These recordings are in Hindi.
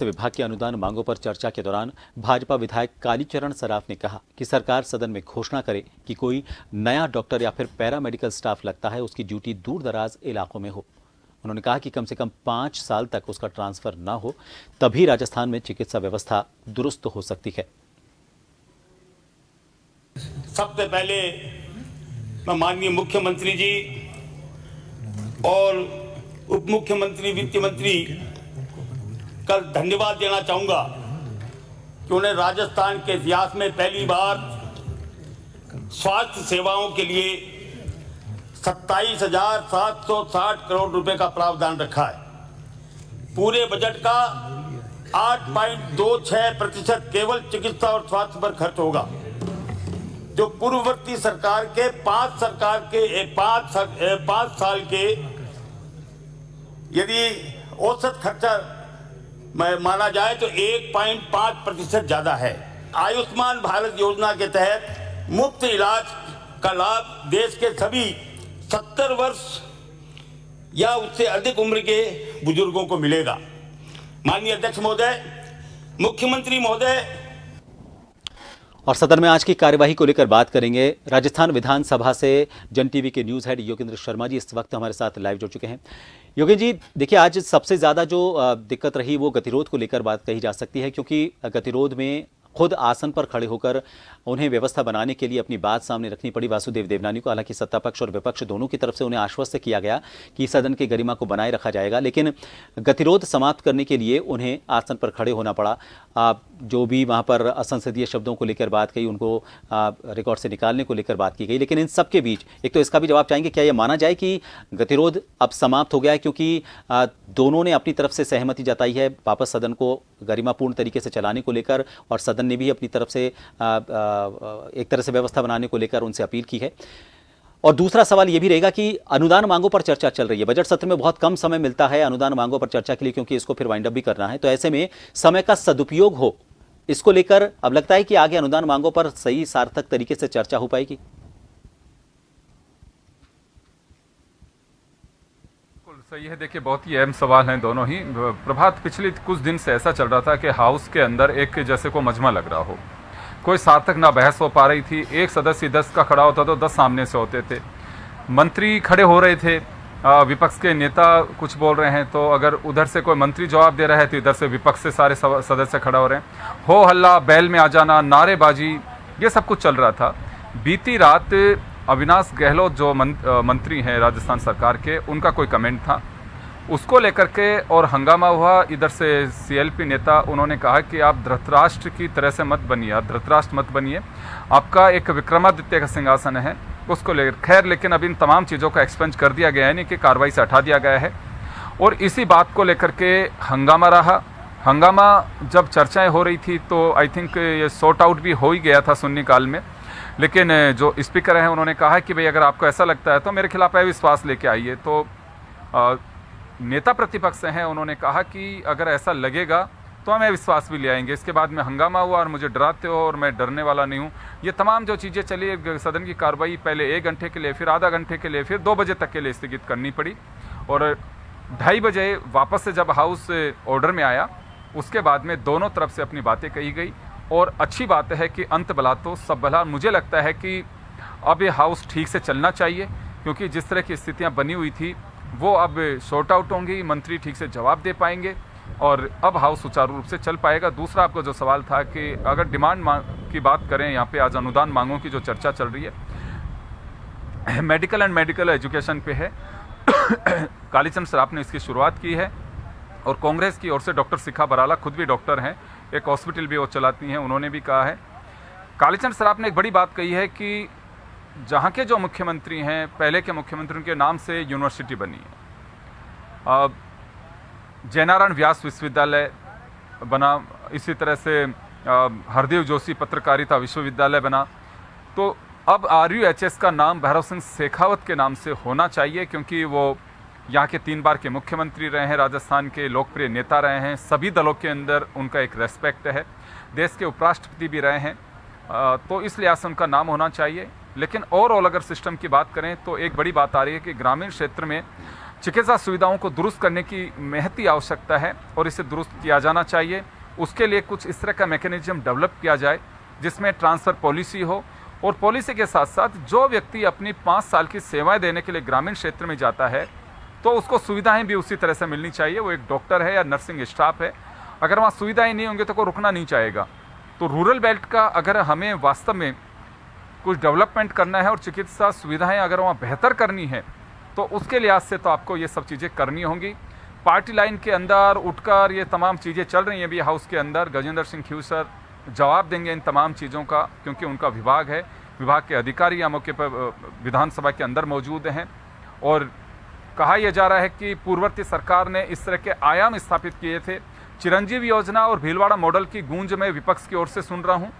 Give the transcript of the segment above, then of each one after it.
विभाग की अनुदान मांगों पर चर्चा के दौरान भाजपा विधायक कालीचरण सराफ ने कहा कि सरकार सदन में घोषणा करे कि कोई नया डॉक्टर या फिर पैरामेडिकल स्टाफ लगता है उसकी ड्यूटी दूर दराज इलाकों में हो। उन्होंने कहा कि कम से कम 5 साल तक उसका ट्रांसफर न हो, तभी राजस्थान में चिकित्सा व्यवस्था दुरुस्त हो सकती है। सबसे पहले मैं माननीय मुख्यमंत्री जी और उप मुख्यमंत्री, वित्त मंत्री का धन्यवाद देना चाहूंगा कि उन्हें राजस्थान के इतिहास में पहली बार स्वास्थ्य सेवाओं के लिए 27,760 करोड़ रुपए का प्रावधान रखा है। पूरे बजट का 8.26% केवल चिकित्सा और स्वास्थ्य पर खर्च होगा, जो पूर्ववर्ती सरकार के 5 साल के यदि औसत खर्चा माना जाए तो 1.5% ज्यादा है। आयुष्मान भारत योजना के तहत मुफ्त इलाज का लाभ देश के सभी 70 वर्ष या उससे अधिक उम्र के बुजुर्गों को मिलेगा। माननीय अध्यक्ष महोदय, मुख्यमंत्री महोदय, और सदन में आज की कार्यवाही को लेकर बात करेंगे। राजस्थान विधानसभा से जन टीवी के न्यूज़ हेड योगेंद्र शर्मा जी इस वक्त हमारे साथ लाइव जुड़ चुके हैं। योगेंद्र जी, देखिए, आज सबसे ज़्यादा जो दिक्कत रही वो गतिरोध को लेकर बात कही जा सकती है, क्योंकि गतिरोध में खुद आसन पर खड़े होकर उन्हें व्यवस्था बनाने के लिए अपनी बात सामने रखनी पड़ी वासुदेव देवनानी को। हालांकि सत्ता पक्ष और विपक्ष दोनों की तरफ से उन्हें आश्वस्त किया गया कि सदन की गरिमा को बनाए रखा जाएगा, लेकिन गतिरोध समाप्त करने के लिए उन्हें आसन पर खड़े होना पड़ा। जो भी वहां पर असंसदीय शब्दों को लेकर बात कही, उनको रिकॉर्ड से निकालने को लेकर बात की गई। लेकिन इन सब के बीच एक तो इसका भी जवाब चाहेंगे, क्या यह माना जाए कि गतिरोध अब समाप्त हो गया है, क्योंकि दोनों ने अपनी तरफ से सहमति जताई है वापस सदन को गरिमापूर्ण तरीके से चलाने को लेकर, और सदन ने भी अपनी तरफ से एक तरह से व्यवस्था बनाने को लेकर उनसे अपील की है। और दूसरा सवाल यह भी रहेगा कि अनुदान मांगों पर चर्चा चल रही है। बजट सत्र में बहुत कम समय मिलता है अनुदान मांगों पर चर्चा के लिए, क्योंकि इसको फिर वाइंड अप भी करना है। तो ऐसे में समय का सदुपयोग हो, इसको लेकर अब लगता है कि आगे अनुदान मांगों पर सही सार्थक तरीके से चर्चा हो पाएगी। सही है। देखिए, बहुत ही अहम सवाल हैं दोनों ही। प्रभात, पिछले कुछ दिन से ऐसा चल रहा था कि हाउस के अंदर एक जैसे को मजमा लग रहा हो, कोई सार्थक ना बहस हो पा रही थी। एक सदस्य 10 का खड़ा होता तो 10 सामने से होते थे। मंत्री खड़े हो रहे थे, विपक्ष के नेता कुछ बोल रहे हैं, तो अगर उधर से कोई मंत्री जवाब दे रहा है तो इधर से विपक्ष से सारे सदस्य खड़ा हो रहे हैं। हो हल्ला, बैल में आ जाना, नारेबाजी, ये सब कुछ चल रहा था। बीती रात अविनाश गहलोत जो मंत्री हैं राजस्थान सरकार के, उनका कोई कमेंट था, उसको लेकर के और हंगामा हुआ। इधर से सीएलपी नेता उन्होंने कहा कि आप धृतराष्ट्र की तरह से मत बनिए, आप धृतराष्ट्र मत बनिए, आपका एक विक्रमादित्य का सिंहासन है, उसको लेकर। खैर, लेकिन अब इन तमाम चीज़ों को एक्सपेंज कर दिया गया है, नहीं कि कार्रवाई से हटा दिया गया है, और इसी बात को लेकर के हंगामा रहा। हंगामा जब चर्चाएं हो रही थी तो आई थिंक ये सॉर्ट आउट भी हो ही गया था शून्यकाल में। लेकिन जो स्पीकर हैं उन्होंने कहा कि भाई अगर आपको ऐसा लगता है तो मेरे खिलाफ अविश्वास लेके आइए। तो नेता प्रतिपक्ष हैं, उन्होंने कहा कि अगर ऐसा लगेगा तो हमें विश्वास भी ले आएंगे। इसके बाद में हंगामा हुआ और मुझे डराते हो और मैं डरने वाला नहीं हूँ। ये तमाम जो चीज़ें चली, सदन की कार्रवाई पहले 1 घंटे के लिए, फिर आधा घंटे के लिए, फिर 2 बजे तक के लिए स्थगित करनी पड़ी, और 2:30 बजे वापस से जब हाउस ऑर्डर में आया, उसके बाद में दोनों तरफ से अपनी बातें कही गई। और अच्छी बात है कि अंत भला तो सब भला। मुझे लगता है कि अब ये हाउस ठीक से चलना चाहिए, क्योंकि जिस तरह की स्थितियाँ बनी हुई थी वो अब शॉर्ट आउट होंगी, मंत्री ठीक से जवाब दे पाएंगे और अब हाउस सुचारू रूप से चल पाएगा। दूसरा आपका जो सवाल था कि अगर डिमांड की बात करें, यहाँ पे आज अनुदान मांगों की जो चर्चा चल रही है, मेडिकल एंड मेडिकल एजुकेशन पे है। कालीचरण सराफ ने इसकी शुरुआत की है, और कांग्रेस की ओर से डॉक्टर शिखा बराला खुद भी डॉक्टर हैं, एक हॉस्पिटल भी वो चलाती हैं, उन्होंने भी कहा है। कालीचरण सराफ ने एक बड़ी बात कही है कि जहाँ के जो मुख्यमंत्री हैं, पहले के मुख्यमंत्रियों के नाम से यूनिवर्सिटी बनी है। जयनारायण व्यास विश्वविद्यालय बना, इसी तरह से हरदेव जोशी पत्रकारिता विश्वविद्यालय बना। तो अब RUHS का नाम भैरव सिंह शेखावत के नाम से होना चाहिए, क्योंकि वो यहाँ के 3 बार के मुख्यमंत्री रहे हैं, राजस्थान के लोकप्रिय नेता रहे हैं, सभी दलों के अंदर उनका एक रेस्पेक्ट है, देश के उपराष्ट्रपति भी रहे हैं, तो इस लिहाज से उनका नाम होना चाहिए। लेकिन ओवरऑल अगर सिस्टम की बात करें तो एक बड़ी बात आ रही है कि ग्रामीण क्षेत्र में चिकित्सा सुविधाओं को दुरुस्त करने की महती आवश्यकता है और इसे दुरुस्त किया जाना चाहिए। उसके लिए कुछ इस तरह का मैकेनिज्म डेवलप किया जाए जिसमें ट्रांसफ़र पॉलिसी हो, और पॉलिसी के साथ साथ जो व्यक्ति अपनी 5 साल की सेवाएं देने के लिए ग्रामीण क्षेत्र में जाता है तो उसको सुविधाएं भी उसी तरह से मिलनी चाहिए। वो एक डॉक्टर है या नर्सिंग स्टाफ है, अगर वहाँ सुविधाएं नहीं होंगी तो कोई रुकना नहीं चाहेगा। तो रूरल बेल्ट का अगर हमें वास्तव में कुछ डेवलपमेंट करना है और चिकित्सा सुविधाएं अगर वहाँ बेहतर करनी है तो उसके लिहाज से तो आपको ये सब चीज़ें करनी होंगी। पार्टी लाइन के अंदर उठकर ये तमाम चीज़ें चल रही हैं अभी हाउस के अंदर। गजेंद्र सिंह खींवसर जवाब देंगे इन तमाम चीज़ों का, क्योंकि उनका विभाग है, विभाग के अधिकारी यहाँ मौके पर विधानसभा के अंदर मौजूद हैं। और कहा यह जा रहा है कि पूर्ववर्ती सरकार ने इस तरह के आयाम स्थापित किए थे। चिरंजीवी योजना और भीलवाड़ा मॉडल की गूंज मैं विपक्ष की ओर से सुन रहा हूँ,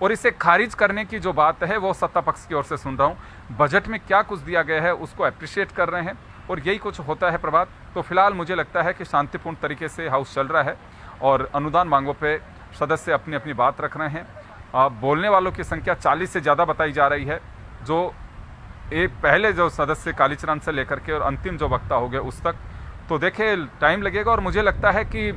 और इसे खारिज करने की जो बात है वो सत्ता पक्ष की ओर से सुन रहा हूँ। बजट में क्या कुछ दिया गया है उसको अप्रिशिएट कर रहे हैं, और यही कुछ होता है प्रभात। तो फिलहाल मुझे लगता है कि शांतिपूर्ण तरीके से हाउस चल रहा है और अनुदान मांगों पे सदस्य अपनी अपनी बात रख रहे हैं। बोलने वालों की संख्या 40 से ज़्यादा बताई जा रही है। जो एक पहले जो सदस्य कालीचरण से लेकर के और अंतिम जो वक्ता हो गए उस तक, तो देखिए टाइम लगेगा। और मुझे लगता है कि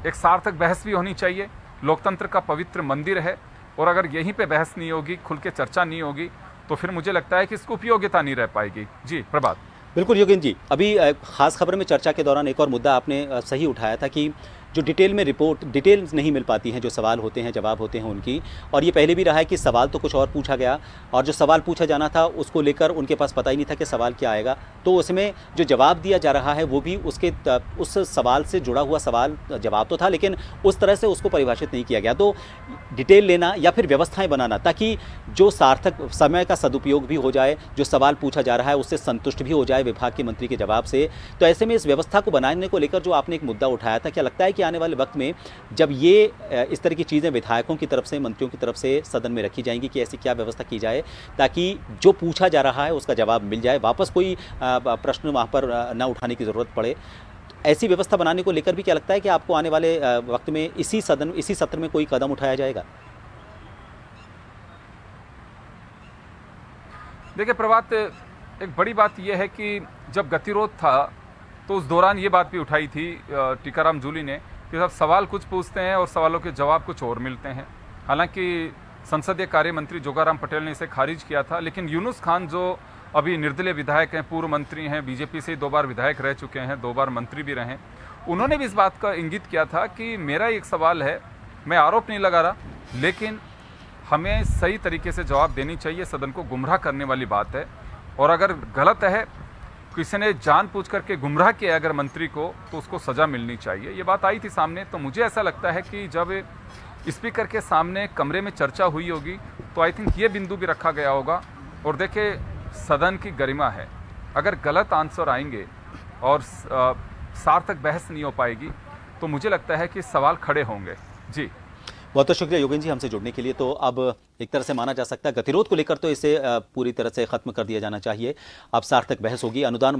एक सार्थक बहस भी होनी चाहिए। लोकतंत्र का पवित्र मंदिर है, और अगर यहीं पे बहस नहीं होगी, खुल के चर्चा नहीं होगी, तो फिर मुझे लगता है कि इसकी उपयोगिता नहीं रह पाएगी। जी प्रभात। बिल्कुल योगेंद्र जी, अभी खास खबर में चर्चा के दौरान एक और मुद्दा आपने सही उठाया था कि जो डिटेल में रिपोर्ट डिटेल्स नहीं मिल पाती हैं, जो सवाल होते हैं जवाब होते हैं उनकी, और ये पहले भी रहा है कि सवाल तो कुछ और पूछा गया और जो सवाल पूछा जाना था उसको लेकर उनके पास पता ही नहीं था कि सवाल क्या आएगा, तो उसमें जो जवाब दिया जा रहा है वो भी उस सवाल से जुड़ा हुआ सवाल जवाब तो था, लेकिन उस तरह से उसको परिभाषित नहीं किया गया। तो डिटेल लेना या फिर व्यवस्थाएं बनाना ताकि जो सार्थक समय का सदुपयोग भी हो जाए, जो सवाल पूछा जा रहा है उससे संतुष्ट भी हो जाए विभाग के मंत्री के जवाब से। तो ऐसे में इस व्यवस्था को बनाने को लेकर जो आपने एक मुद्दा उठाया था, क्या लगता है कि आने वाले वक्त में जब ये इस तरह की चीज़ें विधायकों की तरफ से, मंत्रियों की तरफ से सदन में रखी जाएंगी कि ऐसी क्या व्यवस्था की जाए ताकि जो पूछा जा रहा है उसका जवाब मिल जाए, वापस कोई प्रश्न वहाँ पर न उठाने की ज़रूरत पड़े, ऐसी व्यवस्था बनाने को लेकर भी क्या लगता है कि आपको आने वाले वक्त में इसी सत्र में कोई कदम उठाया जाएगा? देखिए प्रभात, एक बड़ी बात यह है कि जब गतिरोध था तो उस दौरान ये बात भी उठाई थी टीकाराम जूली ने कि सब सवाल कुछ पूछते हैं और सवालों के जवाब कुछ और मिलते हैं। हालांकि संसदीय कार्य मंत्री जोगाराम पटेल ने इसे खारिज किया था, लेकिन यूनुस खान जो अभी निर्दलीय विधायक हैं, पूर्व मंत्री हैं, बीजेपी से 2 बार विधायक रह चुके हैं, 2 बार मंत्री भी रहे, उन्होंने भी इस बात का इंगित किया था कि मेरा एक सवाल है, मैं आरोप नहीं लगा रहा, लेकिन हमें सही तरीके से जवाब देनी चाहिए, सदन को गुमराह करने वाली बात है, और अगर गलत है, किसी ने जानबूझ करके गुमराह किया अगर मंत्री को, तो उसको सज़ा मिलनी चाहिए। ये बात आई थी सामने। तो मुझे ऐसा लगता है कि जब स्पीकर के सामने कमरे में चर्चा हुई होगी तो आई थिंक ये बिंदु भी रखा गया होगा। और देखिए सदन की गरिमा है, अगर गलत आंसर आएंगे और सार्थक बहस नहीं हो पाएगी तो मुझे लगता है कि सवाल खड़े होंगे। जी बहुत बहुत शुक्रिया योगेंद्र जी हमसे जुड़ने के लिए। तो अब एक तरह से माना जा सकता है गतिरोध को लेकर तो इसे पूरी तरह से खत्म कर दिया जाना चाहिए। अब सार्थक बहस होगी। अनुदान